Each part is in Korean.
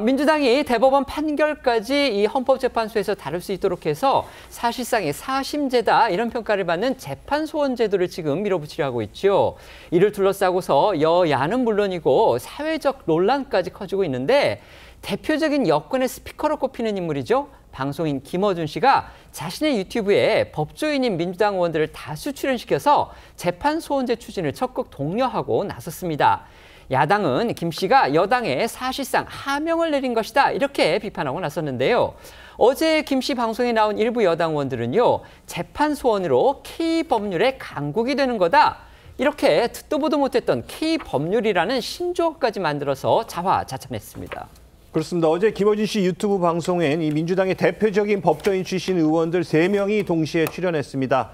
민주당이 대법원 판결까지 이 헌법재판소에서 다룰 수 있도록 해서 사실상의 사심제다 이런 평가를 받는 재판소원 제도를 지금 밀어붙이려 하고 있죠. 이를 둘러싸고서 여야는 물론이고 사회적 논란까지 커지고 있는데 대표적인 여권의 스피커로 꼽히는 인물이죠. 방송인 김어준 씨가 자신의 유튜브에 법조인인 민주당 의원들을 다수 출연시켜서 재판소원제 추진을 적극 독려하고 나섰습니다. 야당은 김 씨가 여당에 사실상 하명을 내린 것이다 이렇게 비판하고 나섰는데요. 어제 김 씨 방송에 나온 일부 여당 의원들은요. 재판소원으로 K법률의 강국이 되는 거다. 이렇게 듣도 보도 못했던 K법률이라는 신조어까지 만들어서 자화자찬했습니다. 그렇습니다. 어제 김어준 씨 유튜브 방송엔 이 민주당의 대표적인 법조인 출신 의원들 3명이 동시에 출연했습니다.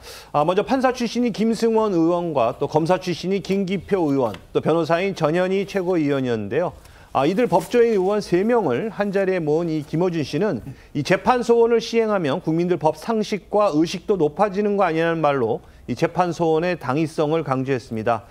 먼저 판사 출신이 김승원 의원과 또 검사 출신이 김기표 의원, 또 변호사인 전현희 최고위원이었는데요. 이들 법조인 의원 3명을 한자리에 모은 이 김어준 씨는 이 재판소원을 시행하면 국민들 법 상식과 의식도 높아지는 거 아니냐는 말로 이 재판소원의 당위성을 강조했습니다.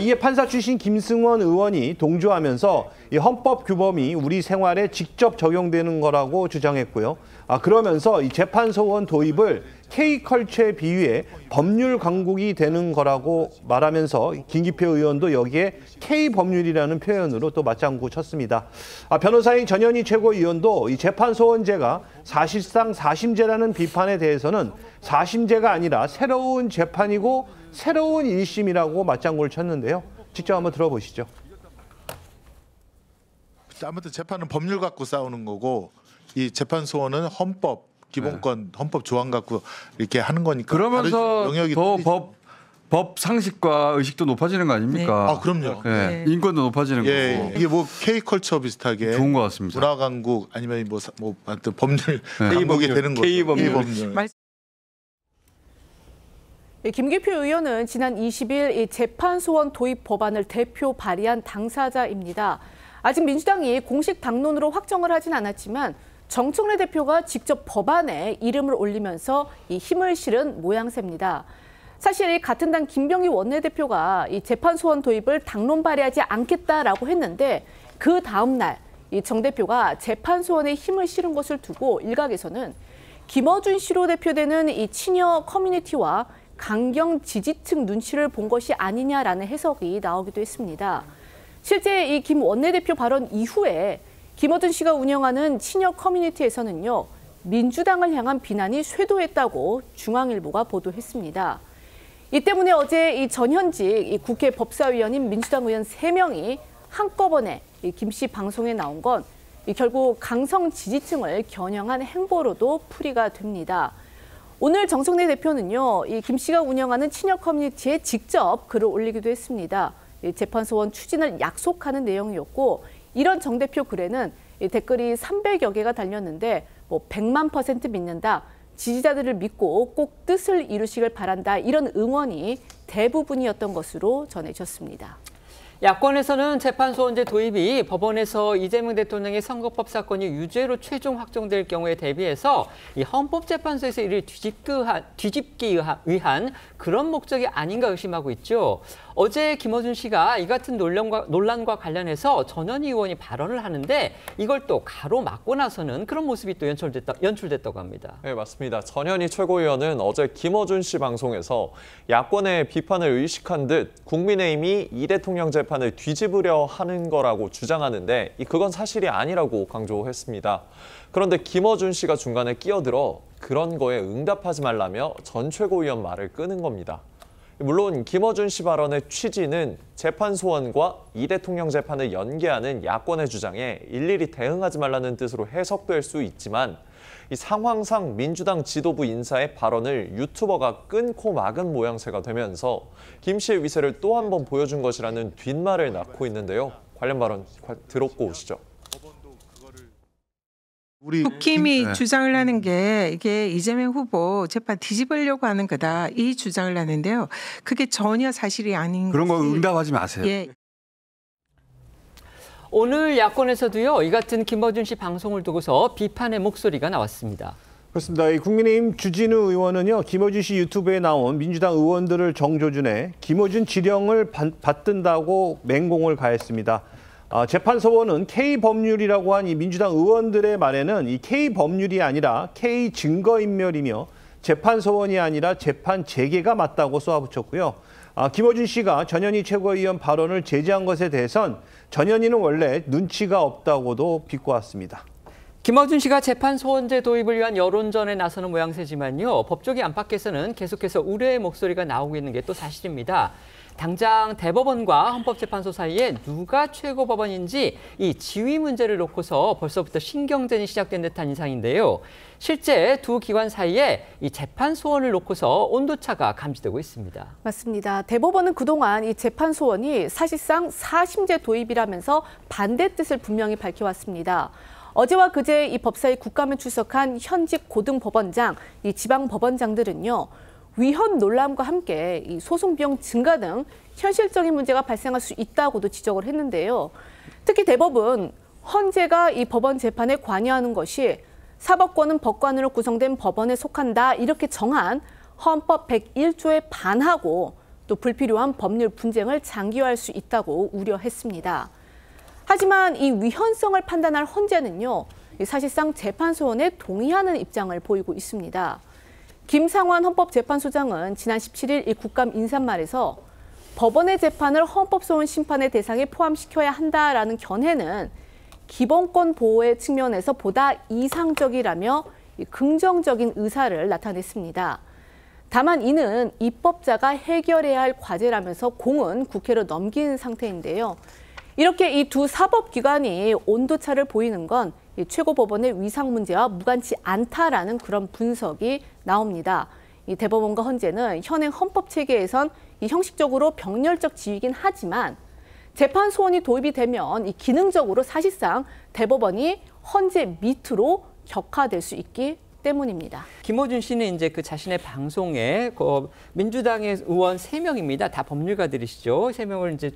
이에 판사 출신 김승원 의원이 동조하면서 이 헌법 규범이 우리 생활에 직접 적용되는 거라고 주장했고요. 그러면서 이 재판소원 도입을 K컬처에 비유해 법률 강국이 되는 거라고 말하면서 김기표 의원도 여기에 K법률이라는 표현으로 또 맞장구 쳤습니다. 변호사인 전현희 최고위원도 이 재판소원제가 사실상 사심제라는 비판에 대해서는 사심제가 아니라 새로운 재판이고 새로운 1심이라고 맞장구를 쳤는데요. 직접 한번 들어보시죠. 아무튼 재판은 법률 갖고 싸우는 거고 이 재판소원은 헌법, 기본권, 헌법 조항 갖고 이렇게 하는 거니까. 그러면서 영역이 더 법 상식과 의식도 높아지는 거 아닙니까? 그럼요. 네. 인권도 높아지는 거고. 이게 뭐 K컬처 비슷하게 좋은 것 같습니다. 문화 강국 아니면 뭐 하여튼 법률 강국이 되는 거죠. K법률. 김기표 의원은 지난 20일 재판소원 도입 법안을 대표 발의한 당사자입니다. 아직 민주당이 공식 당론으로 확정을 하진 않았지만 정청래 대표가 직접 법안에 이름을 올리면서 힘을 실은 모양새입니다. 사실 같은 당 김병희 원내대표가 이 재판소원 도입을 당론 발의하지 않겠다라고 했는데 그 다음 날 정 대표가 재판소원에 힘을 실은 것을 두고 일각에서는 김어준 씨로 대표되는 이 친여 커뮤니티와 강경 지지층 눈치를 본 것이 아니냐라는 해석이 나오기도 했습니다. 실제 이 김 원내대표 발언 이후에 김어준 씨가 운영하는 친여 커뮤니티에서는요, 민주당을 향한 비난이 쇄도했다고 중앙일보가 보도했습니다. 이 때문에 어제 이 전현직 국회 법사위원인 민주당 의원 3명이 한꺼번에 김 씨 방송에 나온 건 결국 강성 지지층을 겨냥한 행보로도 풀이가 됩니다. 오늘 정청래 대표는요, 이 김 씨가 운영하는 친여 커뮤니티에 직접 글을 올리기도 했습니다. 재판소원 추진을 약속하는 내용이었고, 이런 정 대표 글에는 댓글이 300여 개가 달렸는데 100만% 믿는다, 지지자들을 믿고 꼭 뜻을 이루시길 바란다, 이런 응원이 대부분이었던 것으로 전해졌습니다. 야권에서는 재판소원제 도입이 법원에서 이재명 대통령의 선거법 사건이 유죄로 최종 확정될 경우에 대비해서 이 헌법재판소에서 이를 뒤집기 위한 그런 목적이 아닌가 의심하고 있죠. 어제 김어준 씨가 이 같은 논란과 관련해서 전현희 의원이 발언을 하는데 이걸 또 가로막고 나서는 그런 모습이 또 연출됐다고 합니다. 네, 맞습니다. 전현희 최고위원은 어제 김어준 씨 방송에서 야권의 비판을 의식한 듯 국민의힘이 이 대통령 재판을 뒤집으려 하는 거라고 주장하는데 그건 사실이 아니라고 강조했습니다. 그런데 김어준 씨가 중간에 끼어들어 그런 거에 응답하지 말라며 전 최고위원 말을 끄는 겁니다. 물론 김어준 씨 발언의 취지는 재판소원과 이 대통령 재판을 연계하는 야권의 주장에 일일이 대응하지 말라는 뜻으로 해석될 수 있지만 이 상황상 민주당 지도부 인사의 발언을 유튜버가 끊고 막은 모양새가 되면서 김 씨의 위세를 또 한 번 보여준 것이라는 뒷말을 낳고 있는데요. 관련 발언 들었고 오시죠. 국힘이 주장을 하는 게 이게 이재명 후보 재판 뒤집으려고 하는 거다, 이 주장을 하는데요. 그게 전혀 사실이 아닌 그런 거 응답하지 마세요. 예. 오늘 야권에서도요, 이 같은 김어준 씨 방송을 두고서 비판의 목소리가 나왔습니다. 그렇습니다. 이 국민의힘 주진우 의원은요, 김어준 씨 유튜브에 나온 민주당 의원들을 정조준해 김어준 지령을 받든다고 맹공을 가했습니다. 재판소원은 K법률이라고 한 이 민주당 의원들의 말에는 이 K법률이 아니라 K증거인멸이며 재판소원이 아니라 재판 재개가 맞다고 쏘아붙였고요. 김어준 씨가 전현희 최고위원 발언을 제지한 것에 대해선 전현희는 원래 눈치가 없다고도 비꼬았습니다. 김어준 씨가 재판소원제 도입을 위한 여론전에 나서는 모양새지만요. 법조계 안팎에서는 계속해서 우려의 목소리가 나오고 있는 게 또 사실입니다. 당장 대법원과 헌법재판소 사이에 누가 최고법원인지 이 지위 문제를 놓고서 벌써부터 신경전이 시작된 듯한 인상인데요. 실제 두 기관 사이에 이 재판 소원을 놓고서 온도차가 감지되고 있습니다. 맞습니다. 대법원은 그동안 이 재판 소원이 사실상 사심제 도입이라면서 반대 뜻을 분명히 밝혀왔습니다. 어제와 그제 이 법사위 국감에 출석한 현직 고등법원장, 이 지방법원장들은요. 위헌 논란과 함께 이 소송 비용 증가 등 현실적인 문제가 발생할 수 있다고도 지적을 했는데요. 특히 대법은 헌재가 이 법원 재판에 관여하는 것이 사법권은 법관으로 구성된 법원에 속한다 이렇게 정한 헌법 101조에 반하고 또 불필요한 법률 분쟁을 장기화할 수 있다고 우려했습니다. 하지만 이 위헌성을 판단할 헌재는요. 사실상 재판 소원에 동의하는 입장을 보이고 있습니다. 김상환 헌법재판소장은 지난 17일 이 국감 인사말에서 법원의 재판을 헌법소원 심판의 대상에 포함시켜야 한다라는 견해는 기본권 보호의 측면에서 보다 이상적이라며 긍정적인 의사를 나타냈습니다. 다만 이는 입법자가 해결해야 할 과제라면서 공은 국회로 넘긴 상태인데요. 이렇게 이 두 사법기관이 온도차를 보이는 건 최고법원의 위상 문제와 무관치 않다라는 그런 분석이 나옵니다. 이 대법원과 헌재는 현행 헌법 체계에선 이 형식적으로 병렬적 지위이긴 하지만 재판 소원이 도입이 되면 이 기능적으로 사실상 대법원이 헌재 밑으로 격화될 수 있기 때문입니다. 김어준 씨는 이제 그 자신의 방송에 민주당의 의원 3명입니다. 다 법률가들이시죠. 3명을 이제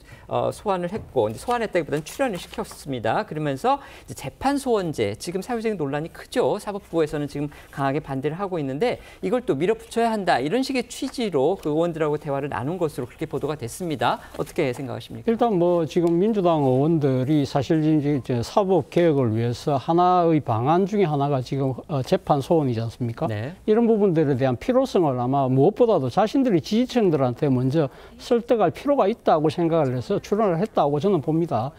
소환을 했고 이제 소환했다기보다는 출연을 시켰습니다. 그러면서 이제 재판 소원제 지금 사회적인 논란이 크죠. 사법부에서는 지금 강하게 반대를 하고 있는데 이걸 또 밀어붙여야 한다 이런 식의 취지로 그 의원들하고 대화를 나눈 것으로 그렇게 보도가 됐습니다. 어떻게 생각하십니까? 일단 뭐 지금 민주당 의원들이 사실 이제 사법 개혁을 위해서 하나의 방안 중에 하나가 지금 재판 소원이지 않습니까? 네. 이런 부분들에 대한 필요성을 아마 무엇보다도 자신들이 지지층들한테 먼저 설득할 필요가 있다고 생각을 해서 출연을 했다고 저는 봅니다.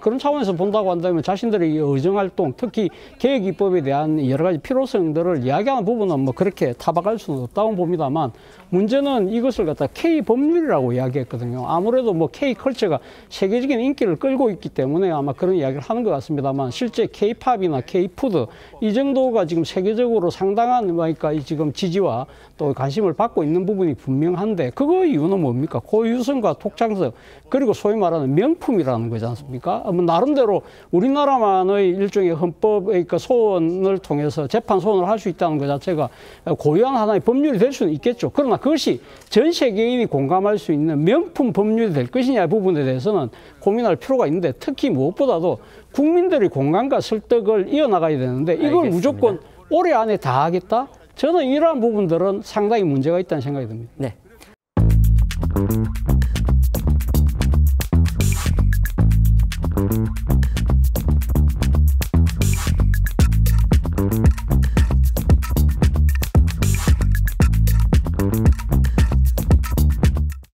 그런 차원에서 본다고 한다면 자신들의 의정활동, 특히 개혁 입법에 대한 여러 가지 필요성들을 이야기하는 부분은 뭐 그렇게 타박할 수는 없다고 봅니다만 문제는 이것을 갖다 K법률이라고 이야기했거든요. 아무래도 뭐 K컬처가 세계적인 인기를 끌고 있기 때문에 아마 그런 이야기를 하는 것 같습니다만 실제 K팝이나 K푸드 이 정도가 지금 세계적으로 상당한 그러니까 지금 지지와 또 관심을 받고 있는 부분이 분명한데 그거의 이유는 뭡니까? 고유성과 독창성 그리고 소위 말하는 명품이라는 거지 않습니까? 뭐 나름대로 우리나라만의 일종의 헌법의 그 소원을 통해서 재판 소원을 할 수 있다는 것 자체가 고유한 하나의 법률이 될 수는 있겠죠. 그러나 그것이 전 세계인이 공감할 수 있는 명품 법률이 될 것이냐 부분에 대해서는 고민할 필요가 있는데 특히 무엇보다도 국민들의 공감과 설득을 이어나가야 되는데 이걸 알겠습니다. 무조건 올해 안에 다 하겠다? 저는 이러한 부분들은 상당히 문제가 있다는 생각이 듭니다. 네.